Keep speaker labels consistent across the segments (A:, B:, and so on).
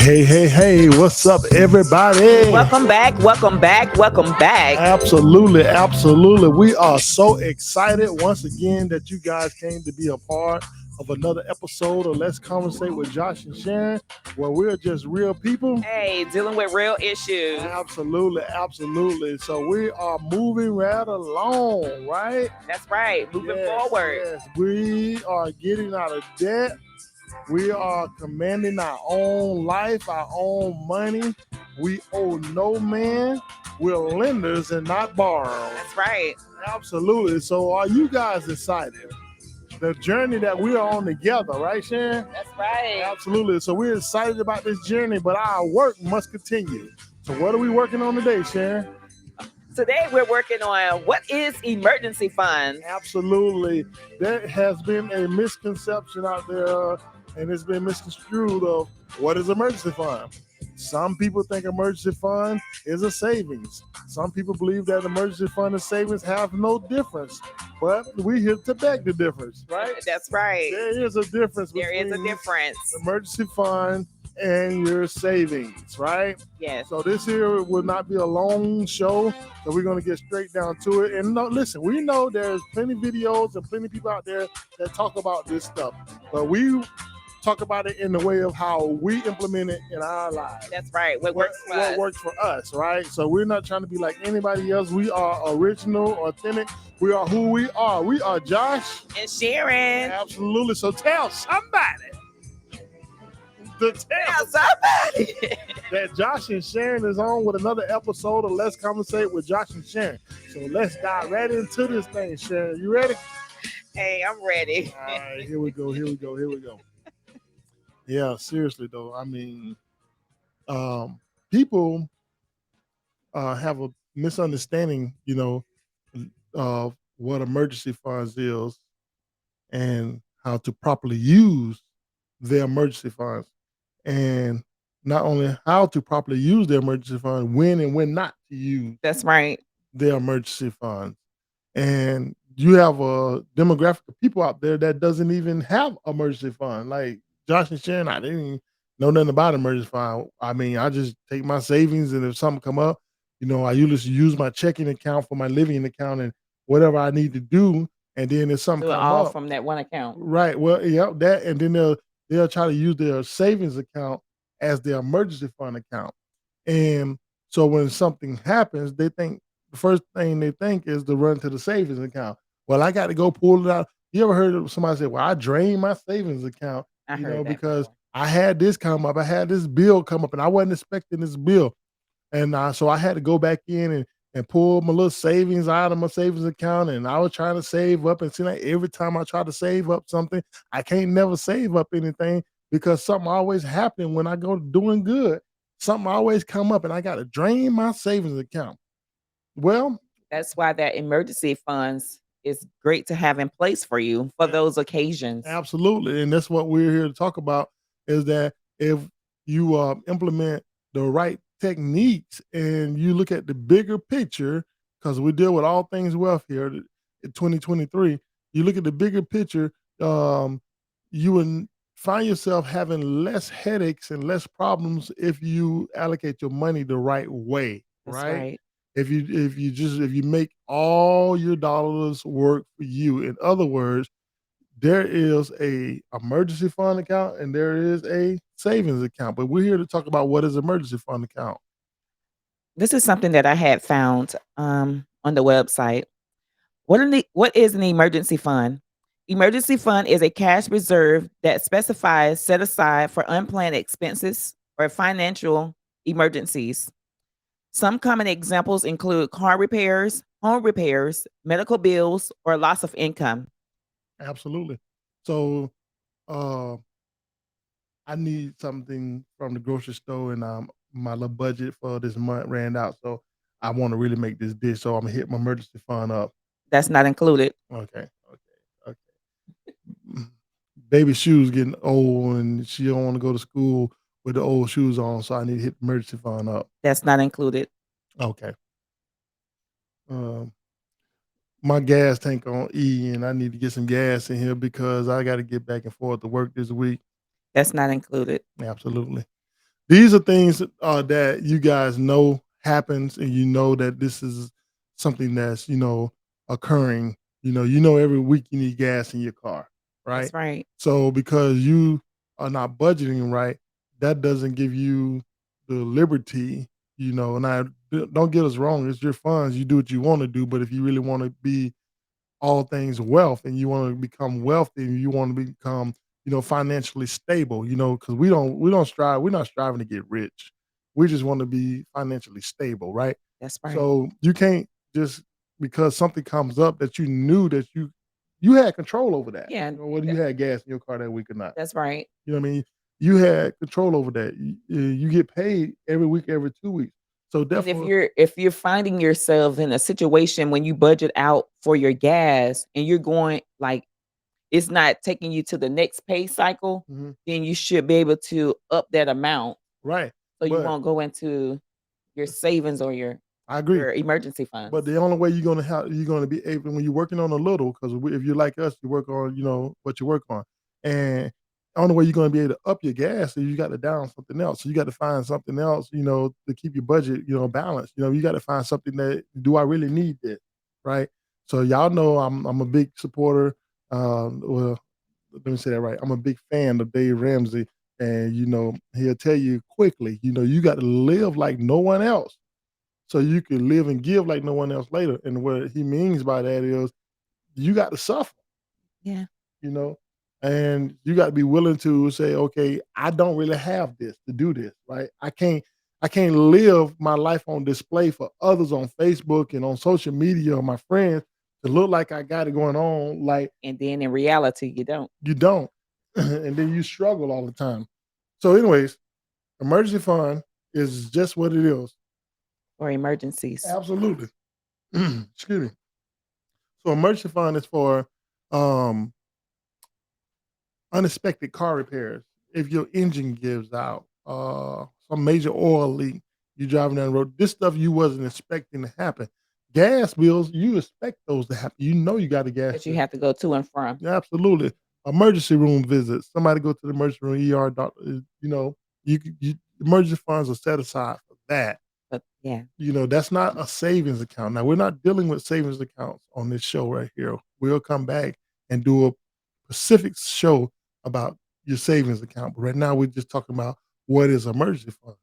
A: Hey, what's up, everybody?
B: Welcome back, welcome back, welcome back.
A: Absolutely. We are so excited once again that you guys came to be a part of another episode of Let's Conversate with Josh and Sharon, where we're just real people.
B: Hey, dealing with real issues.
A: Absolutely. So we are moving right along, right?
B: That's right, moving
A: Yes,
B: forward.
A: yes. We are getting out of debt. We are commanding our own life, our own money. We owe no man. We're lenders and not borrowers.
B: That's right.
A: Absolutely. So are you guys excited? The journey that we are on together, right, Sharon?
B: That's right.
A: Absolutely. So we're excited about this journey, but our work must continue. So what are we working on today, Sharon?
B: Today we're working on what is emergency funds.
A: Absolutely. There has been a misconception out there, and it's been misconstrued of what is emergency fund. Some people think emergency fund is a savings. Some people believe that emergency fund and savings have no difference. But we're here to beg the difference, right?
B: That's right.
A: There is a difference
B: There is a
A: between
B: difference.
A: emergency fund and your savings, right?
B: Yes.
A: So this here will not be a long show. So we're going to get straight down to it. And no, listen, we know there's plenty of videos and plenty of people out there that talk about this stuff. But we talk about it in the way of how we implement it in our lives.
B: That's right. What works for
A: What
B: us.
A: works for us, right? So we're not trying to be like anybody else. We are original, authentic. We are who we are. We are Josh
B: And Sharon.
A: Absolutely. So tell somebody to tell
B: somebody.
A: that Josh and Sharon is on with another episode of Let's Conversate with Josh and Sharon. So let's dive right into this thing, Sharon. You ready?
B: Hey, I'm ready.
A: All right, here we go. Yeah, seriously though. I mean, people have a misunderstanding, of what emergency funds is and how to properly use their emergency funds. And not only how to properly use their emergency fund, when and when not to use
B: That's right.
A: their emergency funds. And you have a demographic of people out there that doesn't even have emergency fund. Like Josh and Sharon, I didn't even know nothing about emergency fund. I mean, I just take my savings, and if something come up, I usually use my checking account for my living account and whatever I need to do. And then if something
B: Do it
A: come
B: all
A: up,
B: from that one account.
A: right? Well, yeah, that, and then they'll try to use their savings account as their emergency fund account. And so when something happens, they think the first thing they think is to run to the savings account. Well, I got to go pull it out. You ever heard of somebody say, "Well, I drained my savings account,"
B: I heard that
A: because
B: before.
A: I had this come up, I had this bill come up, and I wasn't expecting this bill, and so I had to go back in and pull my little savings out of my savings account, and I was trying to save up, and see, like every time I try to save up something, I can't never save up anything because something always happening when I go doing good. Something always come up, and I got to drain my savings account. Well,
B: That's why that emergency funds is great to have in place for you for those occasions.
A: absolutely, and that's what we're here to talk about. Is that if you implement the right techniques and you look at the bigger picture, because we deal with all things wealth here in 2023. You look at the bigger picture, um, you would find yourself having less headaches and less problems if you allocate your money the right way,
B: That's
A: right?
B: right.
A: If you make all your dollars work for you. In other words, there is a emergency fund account and there is a savings account. But we're here to talk about what is emergency fund account.
B: This is something that I had found on the website. What is an emergency fund? Emergency fund is a cash reserve that specifies set aside for unplanned expenses or financial emergencies. Some common examples include car repairs, home repairs, medical bills, or loss of income.
A: Absolutely. So uh I need something from the grocery store, and my little budget for this month ran out. So I want to really make this dish. So I'm gonna hit my emergency fund up.
B: That's not included.
A: Okay. Baby shoes getting old and she don't want to go to school with the old shoes on, so I need to hit the emergency fund up.
B: That's not included.
A: Okay. Um, my gas tank on E, and I need to get some gas in here because I got to get back and forth to work this week.
B: That's not included.
A: Absolutely. these are things that you guys know happens, and you know that this is something that's occurring. You know every week you need gas in your car, right?
B: That's right.
A: So because you are not budgeting right, that doesn't give you the liberty. And don't get us wrong, it's your funds. You do what you want to do, but if you really want to be all things wealth and you want to become wealthy and you want to become financially stable, because we don't strive, we're not striving to get rich. We just want to be financially stable, right?
B: That's right.
A: So you can't just, because something comes up that you knew that you had control over that,
B: Yeah,
A: whether you had gas in your car that week or not.
B: that's right.
A: You know what I mean? You had control over that. You get paid every week, every 2 weeks. So
B: And
A: therefore,
B: if you're finding yourself in a situation when you budget out for your gas and you're going like it's not taking you to the next pay cycle,
A: mhm,
B: then you should be able to up that amount
A: right.
B: so you
A: But
B: won't go into your savings or
A: I agree.
B: your emergency
A: But
B: funds.
A: the only way you're gonna be able, when you're working on a little, because if you're like us, you work on what you work on, and the only way you're gonna be able to up your gas is you got to down something else. So you got to find something else, to keep your budget, balanced. You got to find something that, do I really need this, right? So y'all know I'm a big supporter. Well, let me say that right. I'm a big fan of Dave Ramsey, and he'll tell you quickly. You got to live like no one else so you can live and give like no one else later. And what he means by that is you got to suffer,
B: Yeah.
A: you know, and you got to be willing to say, okay, I don't really have this to do this, right? I can't live my life on display for others on Facebook and on social media or my friends to look like I got it going on, like
B: And then in reality, you don't
A: you don't. And then you struggle all the time. So, anyways, emergency fund is just what it is.
B: for emergencies.
A: Absolutely. Excuse me. So emergency fund is for um, unexpected car repairs. If your engine gives out, some major oil leak, you driving down the road, this stuff you wasn't expecting to happen. Gas bills, you expect those to happen. You know you got a gas
B: That you
A: bill.
B: have to go to and from.
A: Yeah, absolutely. Emergency room visits. Somebody go to the emergency room, ER doctor. Emergency funds are set aside for that.
B: But yeah,
A: That's not a savings account. Now, we're not dealing with savings accounts on this show right here. We'll come back and do a specific show about your savings account. But right now, we're just talking about what is emergency fund.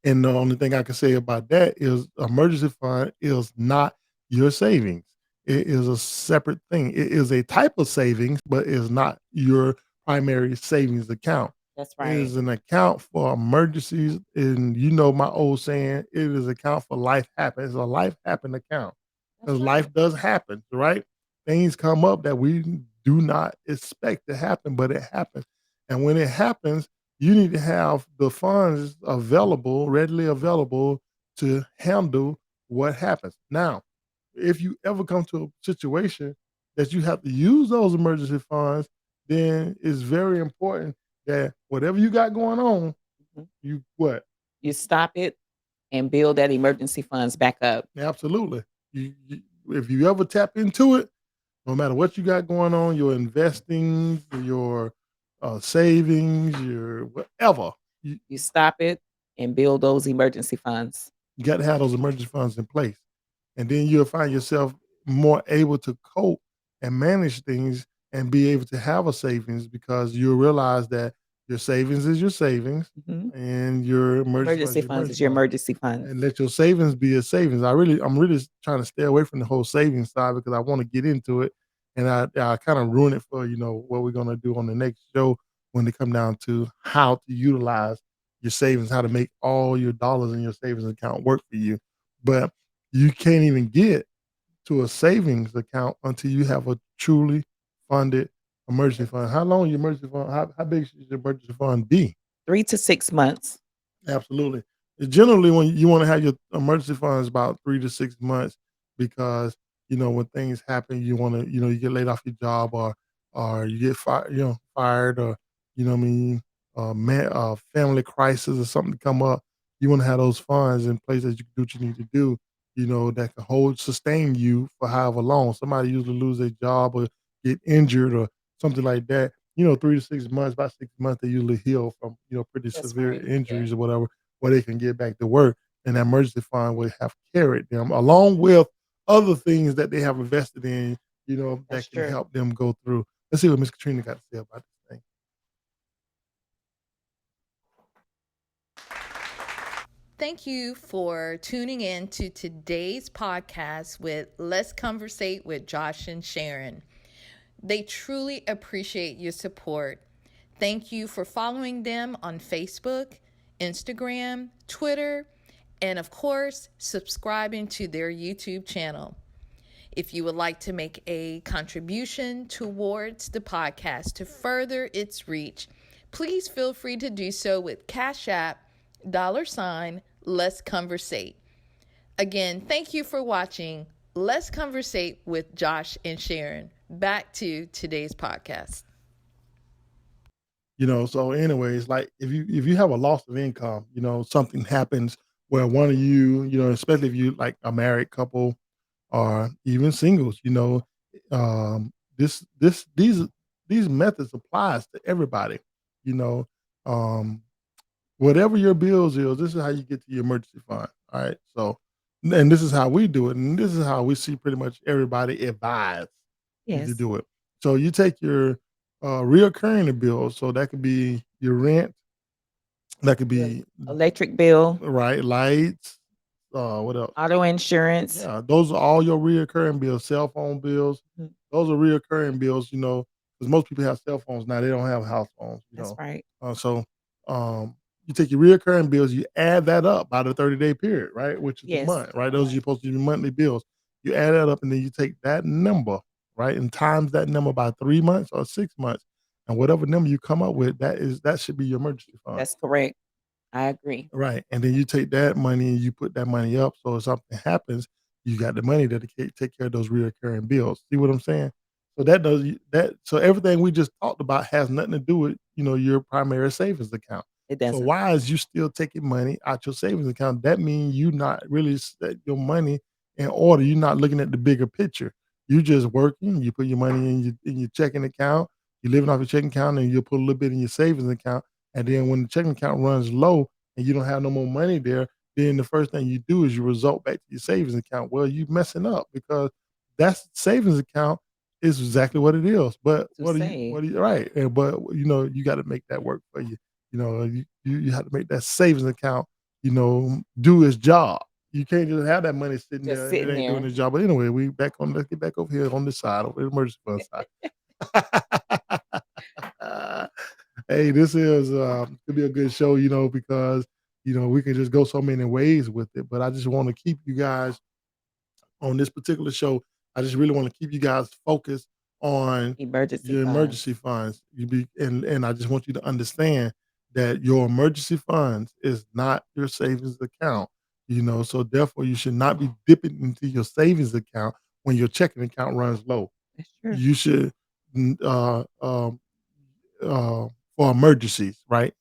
A: And the only thing I can say about that is emergency fund is not your savings. It is a separate thing. It is a type of savings, but is not your primary savings account.
B: that's
A: It
B: right.
A: is an account for emergencies. And my old saying, it is account for life happen. It's a life happen account.
B: That's
A: Because
B: right.
A: life does happen, right? Things come up that we do not expect to happen, but it happens. And when it happens, you need to have the funds available, readily available to handle what happens. Now, if you ever come to a situation that you have to use those emergency funds, then it's very important that whatever you got going on,
B: Mhm.
A: you what?
B: You stop it and build that emergency funds back up.
A: Absolutely. If you ever tap into it, no matter what you got going on, your investing, your savings, your whatever, you,
B: You stop it and build those emergency funds.
A: you got to have those emergency funds in place. And then you'll find yourself more able to cope and manage things and be able to have a savings, because you'll realize that your savings is your savings
B: Mhm.
A: and your emergency fund is
B: Emergency
A: your
B: funds
A: emergency
B: is your
A: fund.
B: emergency funds.
A: And let your savings be a savings. I'm really trying to stay away from the whole savings side because I want to get into it, and I kind of ruin it for what we're gonna do on the next show when they come down to how to utilize your savings, how to make all your dollars in your savings account work for you. But you can't even get to a savings account until you have a truly funded emergency fund. How long your emergency fund? How big should your emergency fund be?
B: 3 to 6 months.
A: Absolutely. Generally, when you want to have your emergency funds about 3 to 6 months, because when things happen, you want to you get laid off your job, or you get fired, or what I mean, family crisis or something to come up. You want to have those funds in place that you can do what you need to do. That can sustain you for however long. Somebody usually lose their job or get injured or something like that. 3 to 6 months, about 6 months, they usually heal from pretty
B: That's
A: severe
B: right. Yeah.
A: injuries or whatever, where they can get back to work. And that emergency fund will have carried them along with other things that they have invested in,
B: That's
A: that can
B: true.
A: help them go through. Let's see what Miss Katrina got to say about this thing.
C: Thank you for tuning in to today's podcast with Let's Conversate with Josh and Sharon. They truly appreciate your support. Thank you for following them on Facebook, Instagram, Twitter, and of course, subscribing to their YouTube channel. If you would like to make a contribution towards the podcast to further its reach, please feel free to do so with Cashapp $ Let's Conversate. Again, thank you for watching Let's Conversate with Josh and Sharon. Back to today's podcast.
A: So anyways, like if you have a loss of income, something happens where one of you, especially if you like a married couple or even singles, this this these methods applies to everybody. You know, um, whatever your bills is, this is how you get to your emergency fund. All right. So, and this is how we do it. And this is how we see pretty much everybody advise you to
B: Yes.
A: do it. So you take your reoccurring bills. So that could be your rent, that could
B: Your
A: be
B: electric bill,
A: right, lights, what else?
B: auto insurance.
A: Yeah, those are all your reoccurring bills, cell phone bills.
B: Mhm.
A: Those are reoccurring bills, because most people have cell phones now. They don't have house phones.
B: That's right.
A: So um, you take your reoccurring bills, you add that up by the 30-day period, right? Which is the
B: Yes.
A: month, right? Those are supposed to be monthly bills. You add that up and then you take that number, right? And times that number by 3 months or 6 months. And whatever number you come up with, that should be your emergency fund.
B: That's correct. I agree.
A: Right, and then you take that money and you put that money up, so if something happens, you got the money to take care of those recurring bills. See what I'm saying? So that does that. So everything we just talked about has nothing to do with your primary savings account.
B: It
A: So
B: doesn't.
A: why is you still taking money out your savings account? That means you not really set your money in order. You're not looking at the bigger picture. You just working. You put your money in your checking account. You're living off your checking account, and you put a little bit in your savings account. And then when the checking account runs low, and you don't have no more money there, then the first thing you do is you result back to your savings account. Well, you messing up because that's savings account is exactly what it is. But
B: To save.
A: what do you right? But you got to make that work for you. You have to make that savings account, do its job. You can't just have that money sitting
B: Just
A: there and it
B: sitting
A: ain't doing
B: there.
A: its job. But anyway, let's get back over here on this side, over the emergency fund side. Hey, this is could be a good show, because we can just go so many ways with it. But I just want to keep you guys on this particular show. I just really want to keep you guys focused on
B: Emergency
A: your emergency
B: funds.
A: funds. And I just want you to understand that your emergency funds is not your savings account. So therefore you should not be dipping into your savings account when your checking account runs low.
B: That's true.
A: You should mm, uh, for emergencies, right?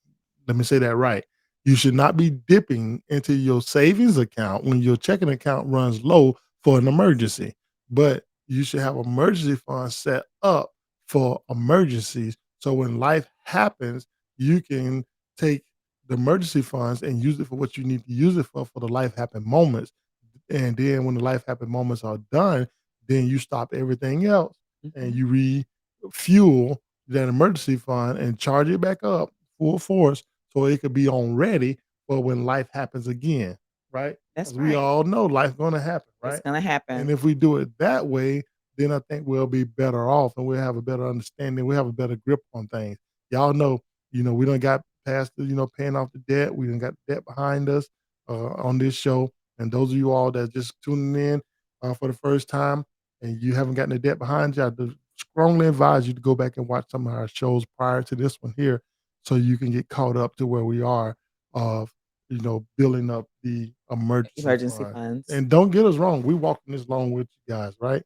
A: Let me say that right. You should not be dipping into your savings account when your checking account runs low for an emergency, but you should have emergency funds set up for emergencies. So when life happens, you can take the emergency funds and use it for what you need to use it for the life happen moments. And then when the life happen moments are done, then you stop everything else and
B: Mhm.
A: you refuel that emergency fund and charge it back up full force so it could be on ready for when life happens again, right?
B: That's
A: Because we
B: right.
A: all know life's gonna happen,
B: It's
A: right?
B: gonna
A: And
B: happen.
A: if we do it that way, then I think we'll be better off and we'll have a better understanding. We have a better grip on things. Y'all know, we done got past the, paying off the debt. We done got debt behind us on this show. And those of you all that just tuning in for the first time and you haven't gotten the debt behind you, I do strongly advise you to go back and watch some of our shows prior to this one here so you can get caught up to where we are of building up the emergency
B: Emergency
A: fund.
B: funds.
A: And don't get us wrong, we walking this long with you guys, right?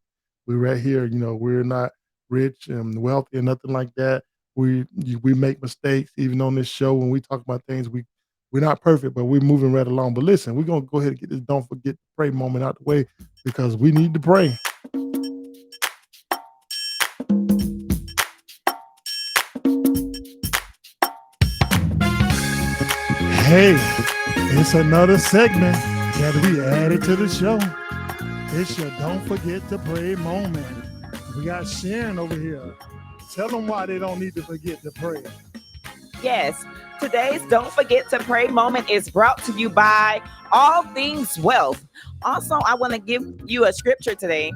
A: We're right here, we're not rich and wealthy or nothing like that. We make mistakes even on this show when we talk about things. We're not perfect, but we're moving right along. But listen, we're gonna go ahead and get this don't forget to pray moment out the way because we need to pray. Hey, it's another segment that we added to the show. It's your Don't Forget to Pray moment. We got Sharon over here. Tell them why they don't need to forget to pray.
B: Yes, today's Don't Forget to Pray moment is brought to you by All Things Wealth. Also, I want to give you a scripture today.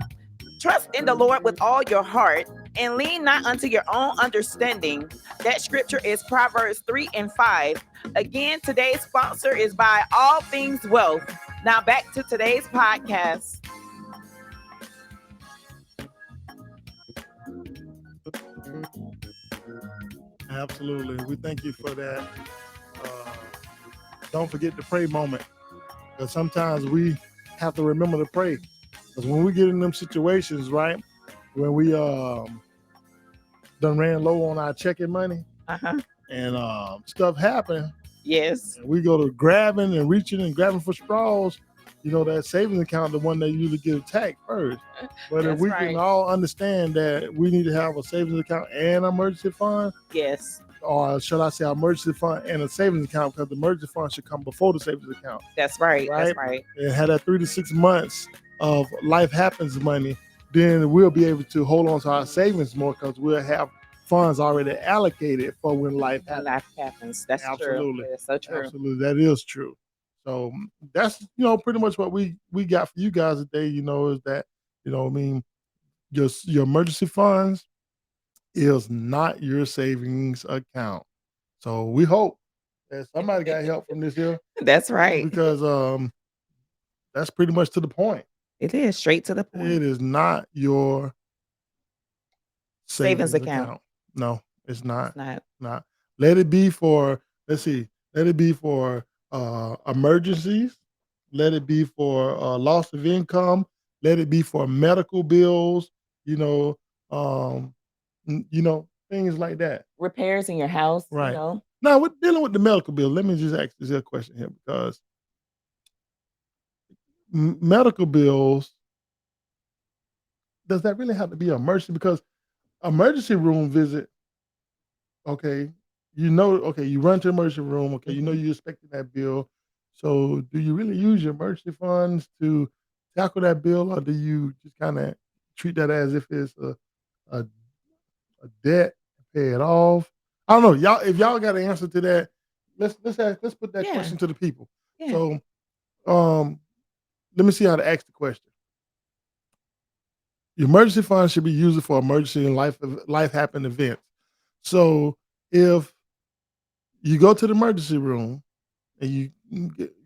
B: Trust in the Lord with all your heart and lean not unto your own understanding. That scripture is Proverbs 3:5. Again, today's sponsor is by All Things Wealth. Now back to today's podcast.
A: Absolutely. We thank you for that. Don't forget to pray moment. Because sometimes we have to remember to pray. Because when we get in them situations, right, when we done ran low on our checking money and stuff happened.
B: Yes.
A: And we go to grabbing and reaching and grabbing for straws. You know, that savings account, the one that usually get attacked first. But if we can all understand that we need to have a savings account and an emergency fund.
B: Yes.
A: Or should I say emergency fund and a savings account, because the emergency fund should come before the savings account.
B: That's right. That's right.
A: And had that 3 to 6 months of life happens money, then we'll be able to hold on to our savings more because we'll have funds already allocated for when life happens.
B: That's
A: absolutely
B: true. That's so true.
A: Absolutely. That is true. So that's, pretty much what we got for you guys today, is that, your emergency funds is not your savings account. So we hope that somebody got help from this here.
B: That's right.
A: Because that's pretty much to the point.
B: It is straight to the point.
A: It is not your savings account. No, it's not.
B: It's not.
A: Let it be for, let it be for emergencies. Let it be for loss of income. Let it be for medical bills, things like that.
B: Repairs in your house,
A: right? Now, we're dealing with the medical bill. Let me just ask this a question here, because medical bills, does that really have to be an emergency? Because emergency room visit, okay, you run to the emergency room, okay, you're expecting that bill. So do you really use your emergency funds to tackle that bill, or do you just kind of treat that as if it's a debt, pay it off? I don't know. Y'all, if y'all got an answer to that, let's put that question to the people. Yeah. So let me see how to ask the question. Your emergency fund should be used for emergency and life happen events. So if you go to the emergency room and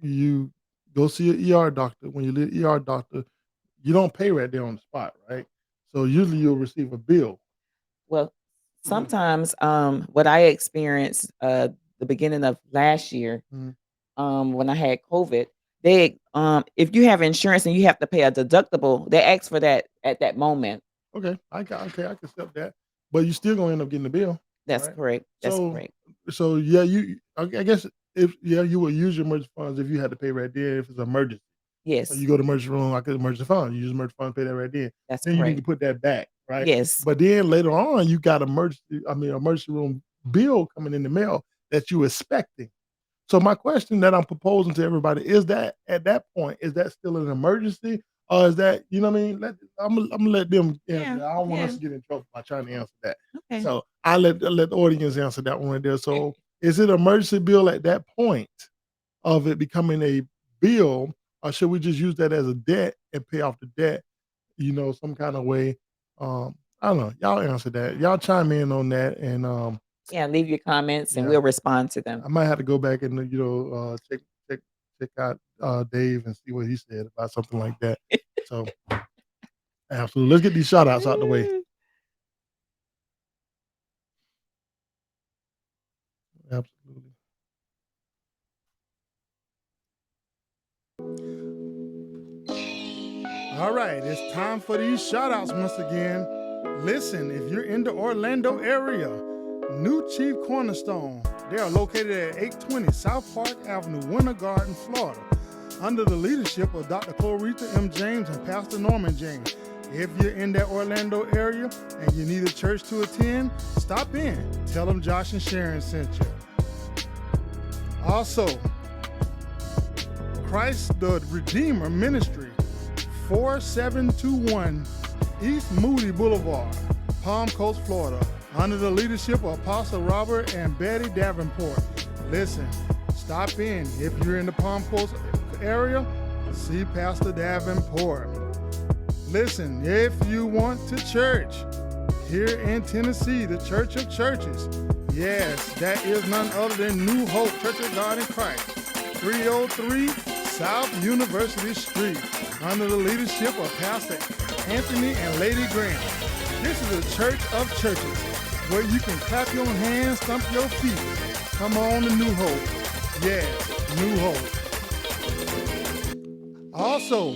A: you go see an ER doctor, when you leave the ER doctor, you don't pay right there on the spot, right? So usually you'll receive a bill.
B: Well, sometimes what I experienced the beginning of last year, when I had COVID, they if you have insurance and you have to pay a deductible, they ask for that at that moment.
A: Okay, I can accept that, but you're still gonna end up getting the bill.
B: That's correct. That's correct.
A: So yeah, I guess you would use your emergency funds if you had to pay right there if it's an emergency.
B: Yes.
A: So you go to emergency room, I get emergency fund. You use emergency fund, pay that right there.
B: That's
A: then
B: correct.
A: You need to put that back, right?
B: Yes.
A: But then later on, you got emergency room bill coming in the mail that you're expecting. So my question that I'm proposing to everybody is that at that point, is that still an emergency? Or is that, you know what I mean? I'm gonna let them answer. I don't want us to get in trouble by trying to answer that. Okay. So I let the audience answer that one right there. So is it an emergency bill at that point of it becoming a bill, or should we just use that as a debt and pay off the debt, some kind of way? I don't know. Y'all answer that. Y'all chime in on that, and
B: leave your comments and we'll respond to them.
A: I might have to go back and check out Dave and see what he said about something like that. So absolutely. Let's get these shout outs out the way. Absolutely. All right, it's time for these shout outs once again. Listen, if you're in the Orlando area, New Chief Cornerstone, they are located at 820 South Park Avenue, Winter Garden, Florida, under the leadership of Dr. Clarita M. James and Pastor Norman James. If you're in that Orlando area and you need a church to attend, stop in. Tell them Josh and Sharon sent you. Also, Christ the Redeemer Ministry, 4721 East Moody Boulevard, Palm Coast, Florida, under the leadership of Apostle Robert and Betty Davenport. Listen, stop in. If you're in the Palm Coast area, see Pastor Davenport. Listen, if you want to church here in Tennessee, the Church of Churches, yes, that is none other than New Hope Church of God in Christ, 303 South University Street, under the leadership of Pastor Anthony and Lady Graham. This is a church of churches where you can clap your hands, stomp your feet. Come on to New Hope. Yes, New Hope. Also,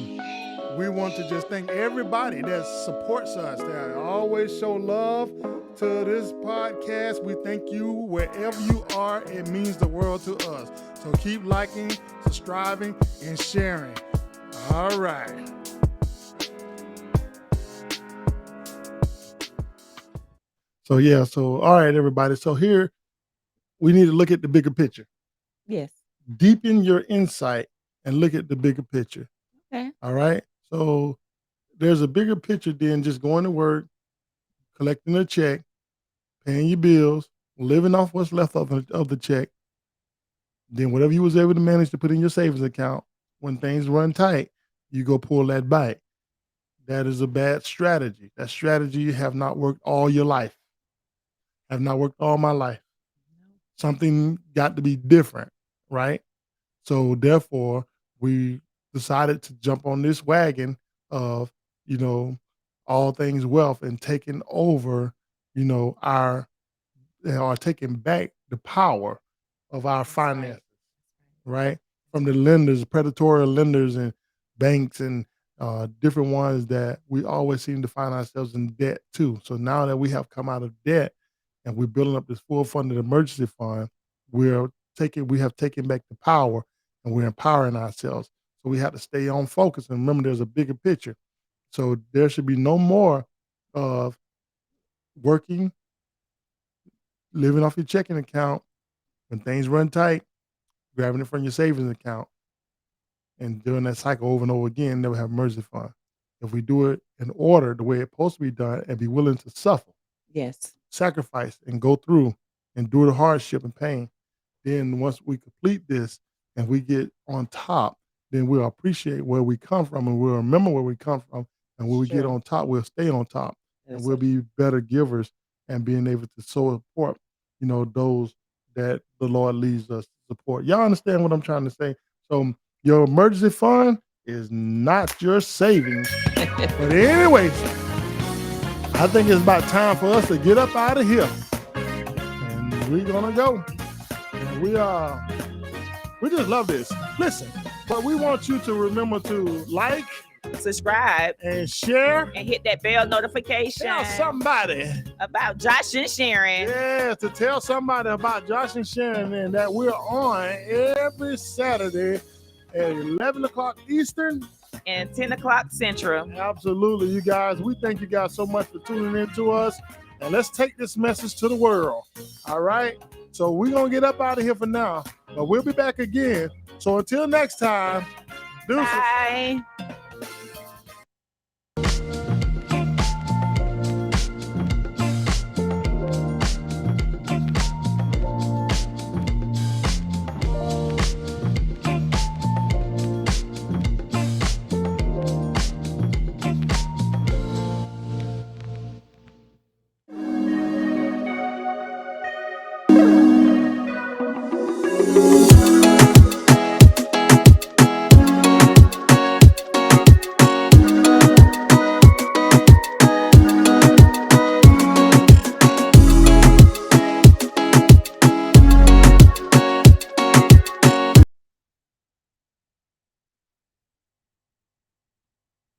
A: we want to just thank everybody that supports us, that always show love to this podcast. We thank you wherever you are. It means the world to us. So keep liking, subscribing, and sharing. All right. So all right, everybody. So here we need to look at the bigger picture.
B: Yes.
A: Deepen your insight and look at the bigger picture.
B: Okay.
A: All right. So there's a bigger picture than just going to work, collecting a check, paying your bills, living off what's left of the check. Then whatever you was able to manage to put in your savings account, when things run tight, you go pull that back. That is a bad strategy. That strategy have not worked all your life. Have not worked all my life. Something got to be different, right? So therefore, we decided to jump on this wagon of, all things wealth and taking over, taking back the power of our finances, right? From the lenders, predatory lenders and banks and different ones that we always seem to find ourselves in debt to. So now that we have come out of debt and we're building up this full funded emergency fund, we have taken back the power and we're empowering ourselves. So we have to stay on focus and remember there's a bigger picture. So there should be no more of working, living off your checking account. When things run tight, grabbing it from your savings account and doing that cycle over and over again, never have emergency fund. If we do it in order, the way it's supposed to be done, and be willing to suffer,
B: Yes,
A: sacrifice, and go through and endure the hardship and pain, then once we complete this and we get on top, then we'll appreciate where we come from and we'll remember where we come from. And when we get on top, we'll stay on top and we'll be better givers and being able to support, those that the Lord leads us to support. Y'all understand what I'm trying to say? So your emergency fund is not your savings. But anyways, I think it's about time for us to get up out of here. And we're gonna go. And we just love this. Listen, but we want you to remember to like,
B: subscribe,
A: and share,
B: and hit that bell notification.
A: Tell somebody
B: about Josh and Sharon.
A: Yeah, to tell somebody about Josh and Sharon and that we're on every Saturday at 11 o'clock Eastern
B: and 10 o'clock Central.
A: Absolutely, you guys. We thank you guys so much for tuning in to us. And let's take this message to the world. All right? So we're going to get up out of here for now. But we'll be back again. So until next time, deuces.
B: Bye.